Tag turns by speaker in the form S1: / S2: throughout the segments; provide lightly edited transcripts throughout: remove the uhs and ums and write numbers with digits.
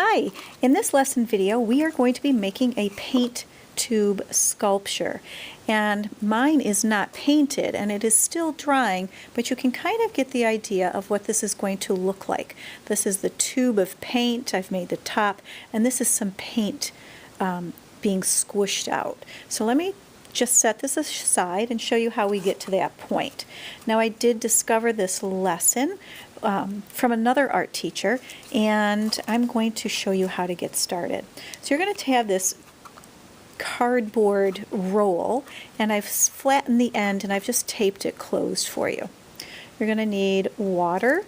S1: Hi, in this lesson video we are going to be making a paint tube sculpture, and mine is not painted and it is still drying, but you can kind of get the idea of what this is going to look like. This is the tube of paint. I've made the top, and this is some paint being squished out. So let me just set this aside and show you how we get to that point. Now, I did discover this lesson from another art teacher, and I'm going to show you how to get started. So you're going to have this cardboard roll, and I've flattened the end and I've just taped it closed for you. You're going to need water,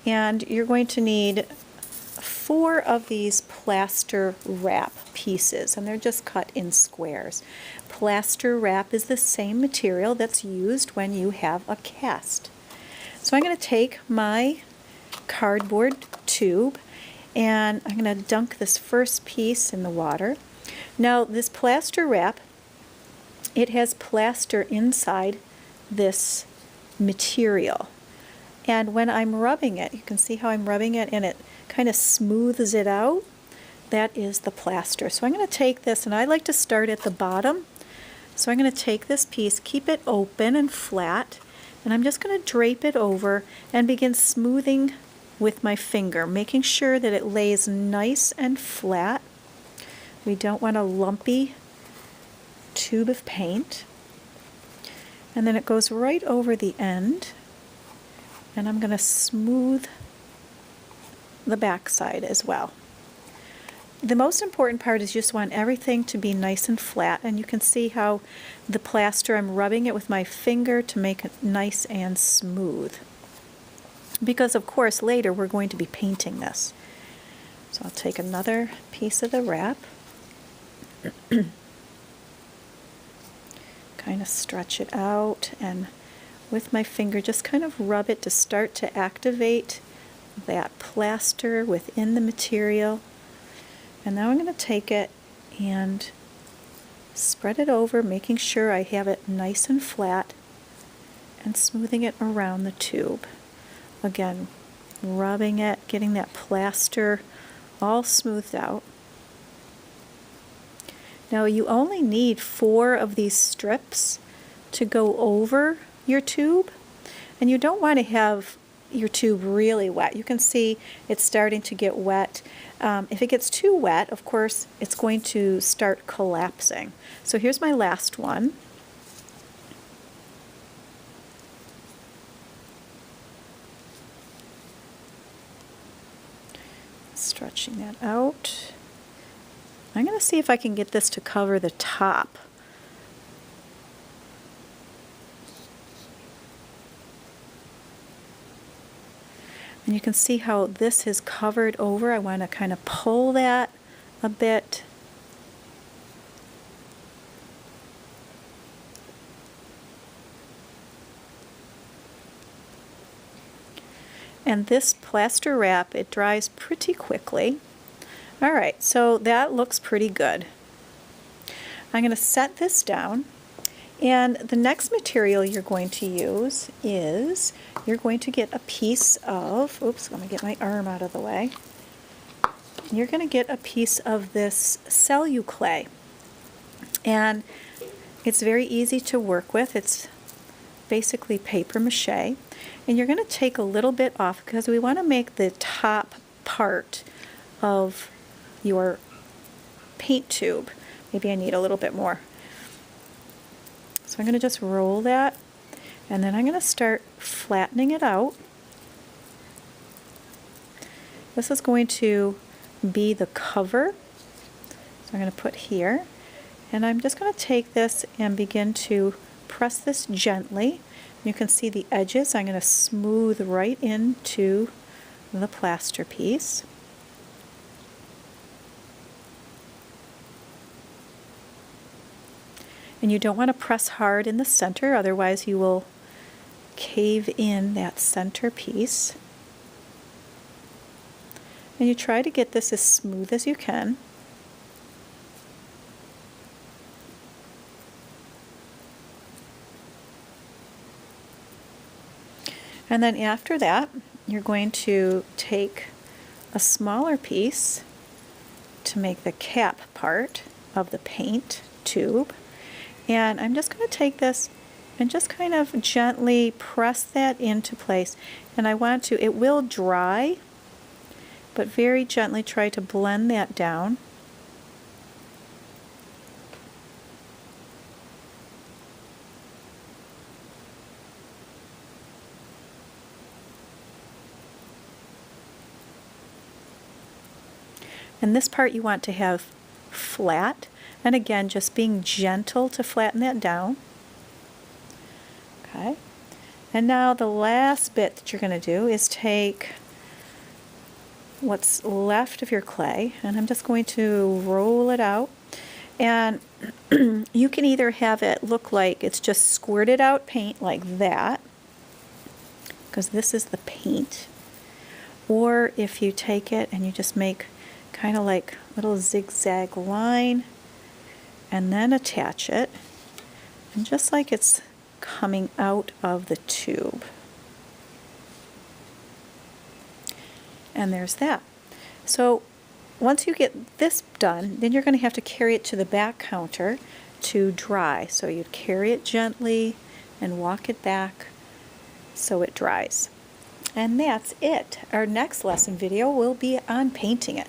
S1: and you're going to need 4 of these plaster wrap pieces, and they're just cut in squares. Plaster wrap is the same material that's used when you have a cast. So I'm going to take my cardboard tube and I'm going to dunk this first piece in the water. Now, this plaster wrap, it has plaster inside this material, and when I'm rubbing it, you can see how I'm rubbing it and it kind of smooths it out. That is the plaster. So I'm going to take this, and I like to start at the bottom. So I'm going to take this piece, keep it open and flat, and I'm just going to drape it over and begin smoothing with my finger, making sure that it lays nice and flat. We don't want a lumpy tube of paint. And then it goes right over the end, and I'm going to smooth the back side as well. The most important part is you just want everything to be nice and flat, and you can see how the plaster, I'm rubbing it with my finger to make it nice and smooth. Because of course later we're going to be painting this. So I'll take another piece of the wrap, kind of stretch it out, and with my finger just kind of rub it to start to activate that plaster within the material. And now I'm going to take it and spread it over, making sure I have it nice and flat, and smoothing it around the tube. Again, rubbing it, getting that plaster all smoothed out. Now, you only need 4 of these strips to go over your tube, and you don't want to have your tube really wet. You can see it's starting to get wet. If it gets too wet, of course, it's going to start collapsing. So here's my last one. Stretching that out. I'm going to see if I can get this to cover the top. And you can see how this is covered over. I want to kind of pull that a bit. And this plaster wrap, it dries pretty quickly. All right, so that looks pretty good. I'm going to set this down, and the next material you're going to use is you're going to get a piece of, oops, let me get my arm out of the way. You're going to get a piece of this celluclay, and it's very easy to work with. It's basically paper mache, and you're going to take a little bit off because we want to make the top part of your paint tube. Maybe I need a little bit more. So I'm going to just roll that, and then I'm going to start flattening it out. This is going to be the cover. So I'm going to put here, and I'm just going to take this and begin to press this gently. You can see the edges. I'm going to smooth right into the plaster piece. And you don't want to press hard in the center, otherwise you will cave in that center piece. And you try to get this as smooth as you can. And then after that, you're going to take a smaller piece to make the cap part of the paint tube. And I'm just going to take this and just kind of gently press that into place. And I want to, it will dry, but very gently try to blend that down. And this part you want to have flat, and again just being gentle to flatten that down. Okay, and now the last bit that you're going to do is take what's left of your clay, and I'm just going to roll it out. And you can either have it look like it's just squirted out paint like that, because this is the paint, or if you take it and you just make kind of like a little zigzag line and then attach it, and just like it's coming out of the tube. And there's that. So once you get this done, then you're going to have to carry it to the back counter to dry. So you'd carry it gently and walk it back so it dries. And that's it. Our next lesson video will be on painting it.